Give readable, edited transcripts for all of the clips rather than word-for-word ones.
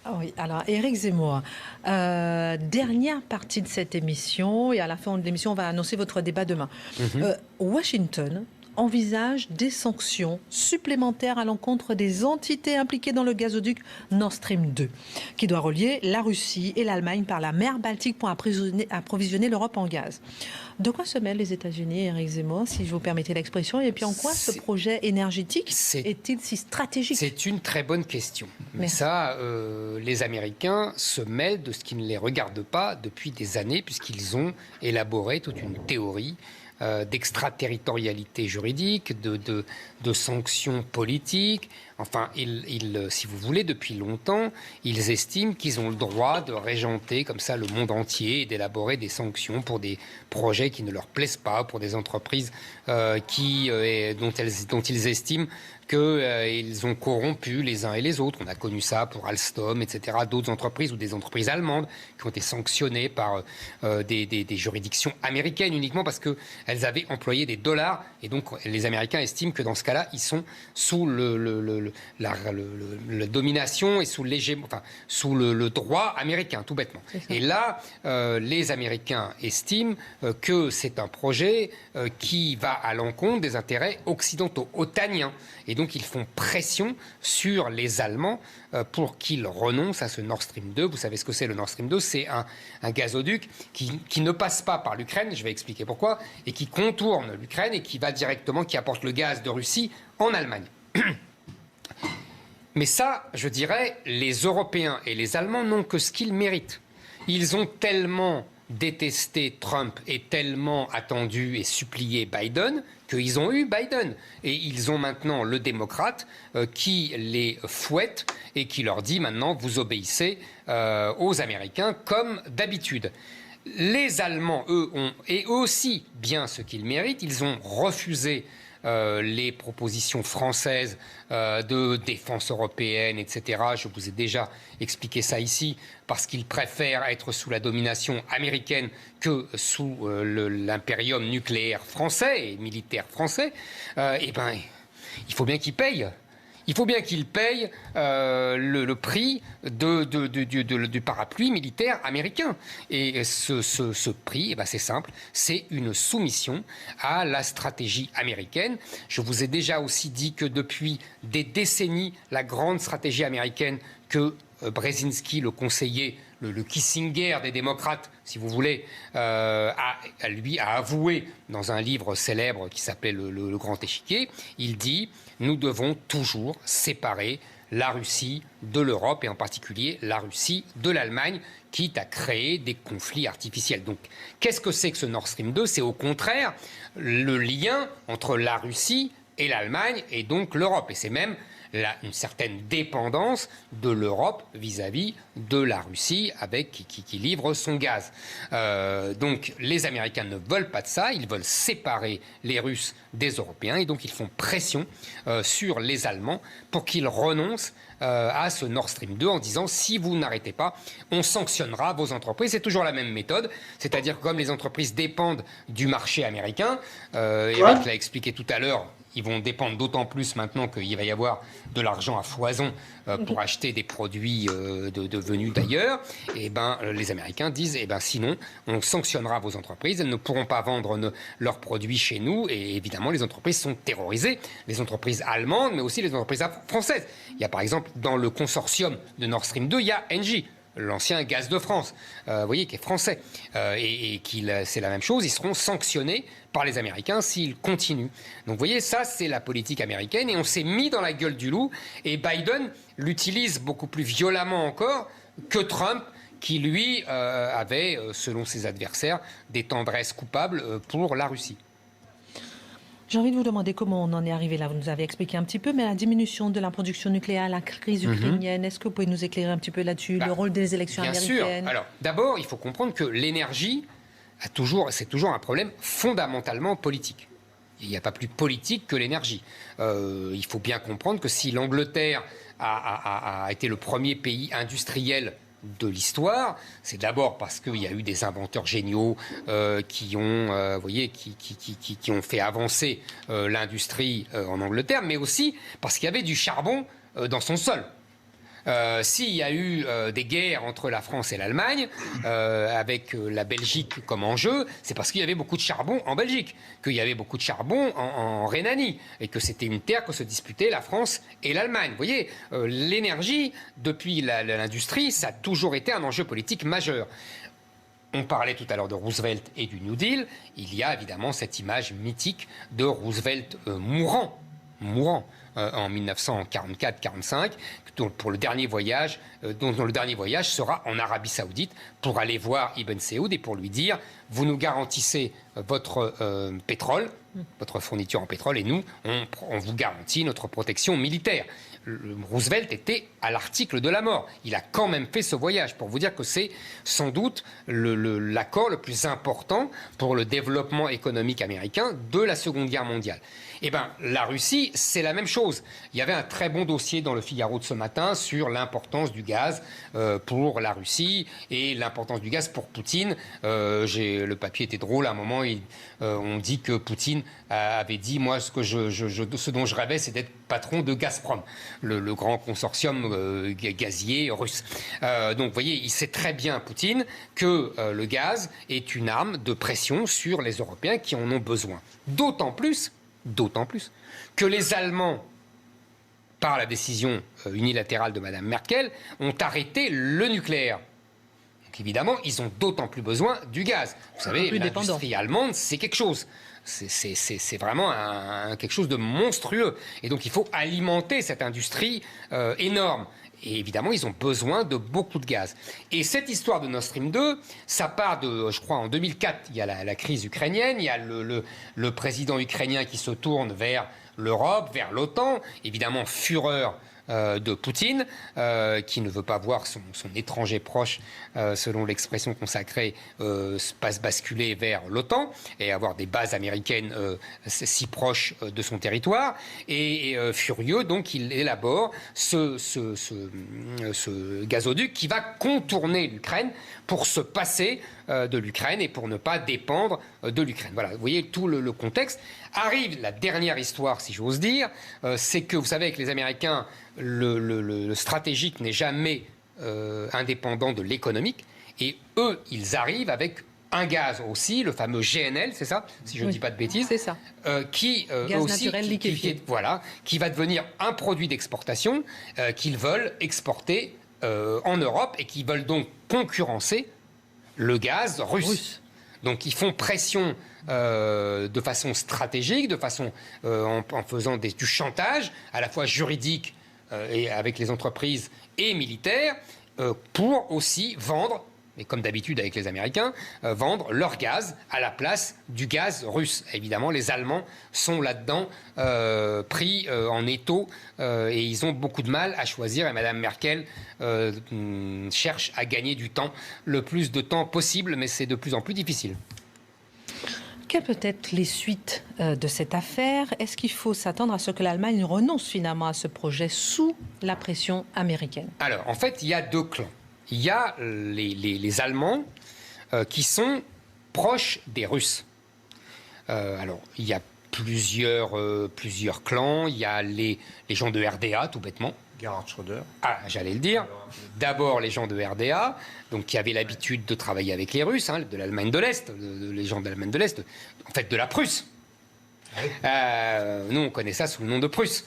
Ah oui, alors Éric Zemmour, dernière partie de cette émission, et à la fin de l'émission, on va annoncer votre débat demain. Mhm. Washington envisage des sanctions supplémentaires à l'encontre des entités impliquées dans le gazoduc Nord Stream 2, qui doit relier la Russie et l'Allemagne par la mer Baltique pour approvisionner l'Europe en gaz. De quoi se mêlent les États-Unis, Éric Zemmour, si je vous permettez l'expression, et puis en quoi ce C'est projet énergétique c'est- est-il si stratégique? c'est une très bonne question. Mais Merci. ça, les Américains se mêlent de ce qui ne les regarde pas depuis des années, puisqu'ils ont élaboré toute une théorie d'extraterritorialité juridique, de sanctions politiques. Enfin, si vous voulez, depuis longtemps, ils estiment qu'ils ont le droit de régenter comme ça le monde entier et d'élaborer des sanctions pour des projets qui ne leur plaisent pas, pour des entreprises dont ils estiment qu'ils ont corrompu les uns et les autres. On a connu ça pour Alstom, etc. D'autres entreprises ou des entreprises allemandes qui ont été sanctionnées par des juridictions américaines uniquement parce qu'elles avaient employé des dollars. Et donc, les Américains estiment que dans ce cas-là, ils sont sous la domination et sous le droit américain, tout bêtement. Et là, les Américains estiment que c'est un projet qui va à l'encontre des intérêts occidentaux, otaniens. Et donc, ils font pression sur les Allemands pour qu'ils renoncent à ce Nord Stream 2. Vous savez ce que c'est le Nord Stream 2? C'est un gazoduc qui ne passe pas par l'Ukraine, je vais expliquer pourquoi, et qui contourne l'Ukraine et qui apporte le gaz de Russie en Allemagne. Mais ça, je dirais, les Européens et les Allemands n'ont que ce qu'ils méritent. Ils ont tellement détesté Trump et tellement attendu et supplié Biden qu'ils ont eu Biden. Et ils ont maintenant le démocrate qui les fouette et qui leur dit maintenant vous obéissez aux Américains comme d'habitude. Les Allemands, eux, ont et aussi bien ce qu'ils méritent. Ils ont refusé les propositions françaises de défense européenne, etc. Je vous ai déjà expliqué ça ici, parce qu'ils préfèrent être sous la domination américaine que sous l'impérium nucléaire français et militaire français. Eh bien, il faut bien qu'ils payent. Il faut bien qu'ils payent le prix du parapluie militaire américain. Et ce prix, eh ben c'est simple, c'est une soumission à la stratégie américaine. Je vous ai déjà aussi dit que depuis des décennies, la grande stratégie américaine que Brzezinski, le conseiller, le Kissinger des démocrates, si vous voulez, lui a avoué dans un livre célèbre qui s'appelait le Grand Échiquier, il dit « Nous devons toujours séparer la Russie de l'Europe et en particulier la Russie de l'Allemagne, quitte à créer des conflits artificiels. » Donc, qu'est-ce que c'est que ce Nord Stream 2? C'est au contraire le lien entre la Russie et l'Allemagne et donc l'Europe. Et c'est même une certaine dépendance de l'Europe vis-à-vis de la Russie qui livre son gaz. Donc les Américains ne veulent pas de ça, ils veulent séparer les Russes des Européens et donc ils font pression sur les Allemands pour qu'ils renoncent à ce Nord Stream 2 en disant si vous n'arrêtez pas, on sanctionnera vos entreprises. C'est toujours la même méthode, c'est-à-dire que comme les entreprises dépendent du marché américain, Eric l'a expliqué tout à l'heure, ils vont dépendre d'autant plus maintenant qu'il va y avoir de l'argent à foison pour acheter des produits venus d'ailleurs. Et les Américains disent sinon, on sanctionnera vos entreprises, elles ne pourront pas vendre leurs produits chez nous. Et évidemment, les entreprises sont terrorisées, les entreprises allemandes, mais aussi les entreprises françaises. Il y a par exemple dans le consortium de Nord Stream 2, il y a Engie, l'ancien Gaz de France, vous voyez, qui est français, c'est la même chose, ils seront sanctionnés par les Américains s'ils continuent. Donc vous voyez, ça c'est la politique américaine et on s'est mis dans la gueule du loup et Biden l'utilise beaucoup plus violemment encore que Trump qui lui avait, selon ses adversaires, des tendresses coupables pour la Russie. J'ai envie de vous demander comment on en est arrivé là. Vous nous avez expliqué un petit peu, mais la diminution de la production nucléaire, la crise ukrainienne, est-ce que vous pouvez nous éclairer un petit peu là-dessus, le rôle des élections américaines? Bien sûr. Alors, d'abord, il faut comprendre que l'énergie, c'est toujours un problème fondamentalement politique. Il n'y a pas plus politique que l'énergie. Il faut bien comprendre que si l'Angleterre a été le premier pays industriel de l'histoire, c'est d'abord parce qu'il y a eu des inventeurs géniaux qui ont fait avancer l'industrie en Angleterre, mais aussi parce qu'il y avait du charbon dans son sol. S'il y a eu des guerres entre la France et l'Allemagne, avec la Belgique comme enjeu, c'est parce qu'il y avait beaucoup de charbon en Belgique, qu'il y avait beaucoup de charbon en Rhénanie, et que c'était une terre que se disputaient la France et l'Allemagne. Vous voyez, l'énergie, depuis l'industrie, ça a toujours été un enjeu politique majeur. On parlait tout à l'heure de Roosevelt et du New Deal. Il y a évidemment cette image mythique de Roosevelt mourant en 1944-45, pour le dernier voyage, dont le dernier voyage sera en Arabie Saoudite pour aller voir Ibn Saoud et pour lui dire « Vous nous garantissez votre pétrole, votre fourniture en pétrole, et nous, on vous garantit notre protection militaire ». Roosevelt était à l'article de la mort. Il a quand même fait ce voyage, pour vous dire que c'est sans doute l'accord le plus important pour le développement économique américain de la Seconde Guerre mondiale. Eh bien, la Russie, c'est la même chose. Il y avait un très bon dossier dans le Figaro de ce matin sur l'importance du gaz pour la Russie et l'importance du gaz pour Poutine. Le papier était drôle. À un moment, on dit que Poutine avait dit « Moi, ce dont je rêvais, c'est d'être patron de Gazprom, le grand consortium gazier russe. » Donc, vous voyez, il sait très bien, Poutine, que le gaz est une arme de pression sur les Européens qui en ont besoin. D'autant plus que les Allemands, par la décision unilatérale de Mme Merkel, ont arrêté le nucléaire. Donc évidemment, ils ont d'autant plus besoin du gaz. Vous savez, l'industrie allemande, c'est quelque chose. C'est vraiment quelque chose de monstrueux. Et donc il faut alimenter cette industrie énorme. Et évidemment, ils ont besoin de beaucoup de gaz. Et cette histoire de Nord Stream 2, ça part de, je crois, en 2004, il y a la crise ukrainienne, il y a le président ukrainien qui se tourne vers l'Europe, vers l'OTAN, évidemment fureur de Poutine, qui ne veut pas voir son étranger proche, selon l'expression consacrée, basculer vers l'OTAN et avoir des bases américaines si proches de son territoire. Et furieux, donc, il élabore ce gazoduc qui va contourner l'Ukraine pour se passer de l'Ukraine et pour ne pas dépendre de l'Ukraine. Voilà, vous voyez tout le contexte. Arrive la dernière histoire, si j'ose dire, c'est que, vous savez, avec les Américains, le stratégique n'est jamais indépendant de l'économique. Et eux, ils arrivent avec un gaz aussi, le fameux GNL, c'est ça, si je ne dis pas de bêtises. C'est ça. Gaz aussi, naturel liquéfié. Qui va devenir un produit d'exportation qu'ils veulent exporter en Europe et qui veulent donc concurrencer le gaz russe. Donc ils font pression de façon stratégique, en faisant du chantage, à la fois juridique et avec les entreprises et militaire, pour aussi vendre, et comme d'habitude avec les Américains, vendre leur gaz à la place du gaz russe. Évidemment, les Allemands sont là-dedans pris en étau et ils ont beaucoup de mal à choisir. Et Mme Merkel cherche à gagner du temps, le plus de temps possible, mais c'est de plus en plus difficile. Quelles peuvent être les suites de cette affaire? Est-ce qu'il faut s'attendre à ce que l'Allemagne renonce finalement à ce projet sous la pression américaine? Alors, en fait, il y a deux clans. Il y a les Allemands qui sont proches des Russes. Alors, il y a plusieurs clans. Il y a les gens de RDA, tout bêtement. Gerhard Schröder. Ah, j'allais le dire. D'abord, les gens de RDA, donc qui avaient l'habitude de travailler avec les Russes, de l'Allemagne de l'Est, les gens de l'Allemagne de l'Est, en fait de la Prusse. Nous, on connaît ça sous le nom de Prusse.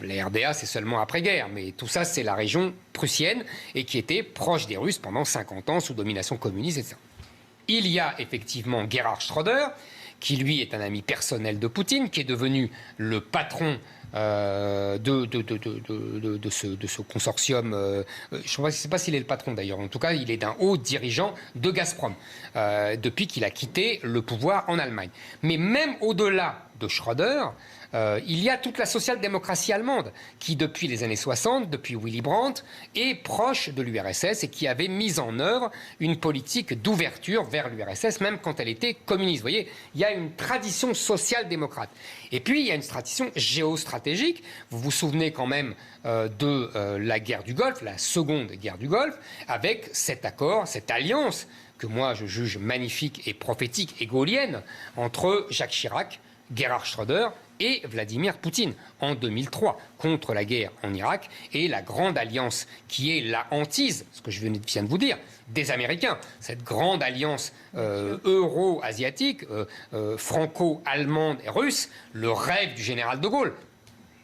La RDA, c'est seulement après-guerre, mais tout ça, c'est la région prussienne et qui était proche des Russes pendant 50 ans sous domination communiste, etc. Il y a effectivement Gerhard Schröder, qui lui est un ami personnel de Poutine, qui est devenu le patron de ce consortium. Je ne sais pas s'il est le patron d'ailleurs. En tout cas, il est d'un haut dirigeant de Gazprom depuis qu'il a quitté le pouvoir en Allemagne. Mais même au-delà de Schröder, il y a toute la social-démocratie allemande qui, depuis les années 60, depuis Willy Brandt, est proche de l'URSS et qui avait mis en œuvre une politique d'ouverture vers l'URSS, même quand elle était communiste. Vous voyez, il y a une tradition social-démocrate. Et puis, il y a une tradition géostratégique. Vous vous souvenez quand même de la guerre du Golfe, la seconde guerre du Golfe, avec cet accord, cette alliance que moi je juge magnifique et prophétique et gaullienne entre Jacques Chirac, Gerhard Schröder et Vladimir Poutine en 2003 contre la guerre en Irak et la grande alliance qui est la hantise, ce que je viens de vous dire, des Américains. Cette grande alliance euro-asiatique, franco-allemande et russe, le rêve du général de Gaulle.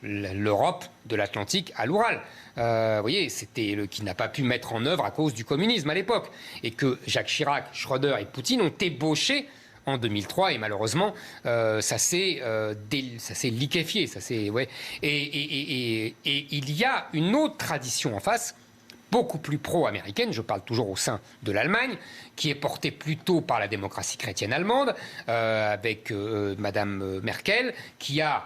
L'Europe de l'Atlantique à l'Oural. Vous voyez, c'était qui n'a pas pu mettre en œuvre à cause du communisme à l'époque. Et que Jacques Chirac, Schröder et Poutine ont ébauché en 2003 et malheureusement ça s'est liquéfié. Et il y a une autre tradition en face, beaucoup plus pro-américaine, je parle toujours au sein de l'Allemagne, qui est portée plutôt par la démocratie chrétienne allemande, avec Madame Merkel, qui a,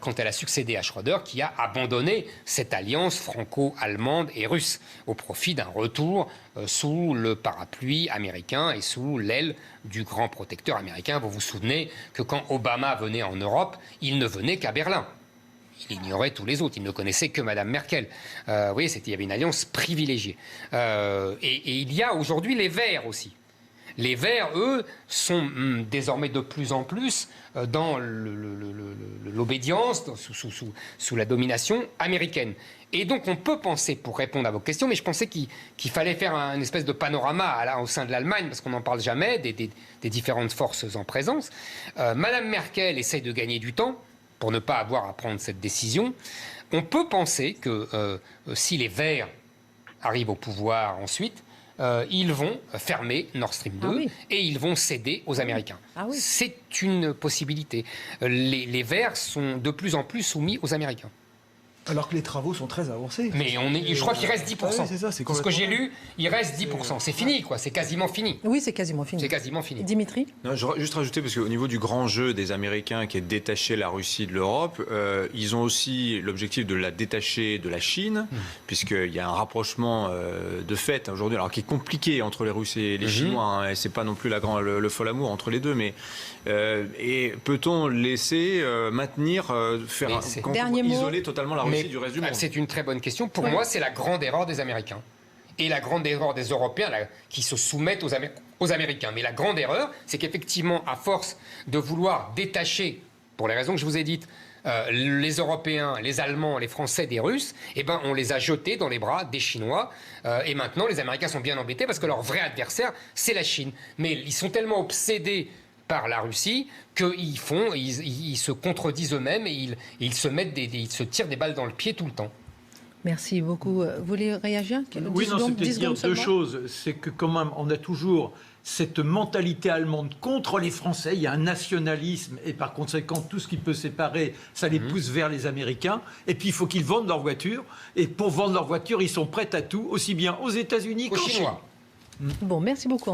quand elle a succédé à Schröder, qui a abandonné cette alliance franco-allemande et russe au profit d'un retour sous le parapluie américain et sous l'aile du grand protecteur américain. Vous vous souvenez que quand Obama venait en Europe, il ne venait qu'à Berlin. Il ignorait tous les autres, il ne connaissait que Mme Merkel. Vous voyez, il y avait une alliance privilégiée. Et il y a aujourd'hui les Verts aussi. Les Verts, eux, sont désormais de plus en plus dans l'obédience, sous la domination américaine. Et donc on peut penser, pour répondre à vos questions, mais je pensais qu'il fallait faire une espèce de panorama au sein de l'Allemagne, parce qu'on n'en parle jamais, des différentes forces en présence. Madame Merkel essaye de gagner du temps pour ne pas avoir à prendre cette décision. On peut penser que si les Verts arrivent au pouvoir ensuite, ils vont fermer Nord Stream 2 et ils vont céder aux Américains. C'est une possibilité. Les Verts sont de plus en plus soumis aux Américains. Alors que les travaux sont très avancés. Mais je crois qu'il reste 10%. Ouais, c'est ça, c'est ce que j'ai lu, il reste 10%. C'est fini, quoi. C'est quasiment fini. Oui, c'est quasiment fini. C'est quasiment fini. Dimitri ? Non, je juste rajouter, parce qu'au niveau du grand jeu des Américains qui est de détacher la Russie de l'Europe, ils ont aussi l'objectif de la détacher de la Chine, puisqu'il y a un rapprochement de fait aujourd'hui, alors qui est compliqué entre les Russes et les Chinois, hein, et c'est pas non plus le fol amour entre les deux, mais et peut-on laisser maintenir, isoler totalement la Russie du reste du monde? C'est une très bonne question. Pour moi, c'est la grande erreur des Américains. Et la grande erreur des Européens qui se soumettent aux Américains. Mais la grande erreur, c'est qu'effectivement, à force de vouloir détacher, pour les raisons que je vous ai dites, les Européens, les Allemands, les Français des Russes, eh ben, on les a jetés dans les bras des Chinois. Et maintenant, les Américains sont bien embêtés parce que leur vrai adversaire, c'est la Chine. Mais ils sont tellement obsédés par la Russie qu'ils se contredisent eux-mêmes et ils se tirent des balles dans le pied tout le temps. Merci beaucoup. Vous voulez réagir ? Oui, non, c'est peut-être dire deux choses. C'est que quand même, on a toujours cette mentalité allemande contre les Français. Il y a un nationalisme et par conséquent, tout ce qui peut séparer, ça les pousse vers les Américains. Et puis, il faut qu'ils vendent leur voiture. Et pour vendre leur voiture, ils sont prêts à tout, aussi bien aux États-Unis qu'aux Chinois. Bon, merci beaucoup.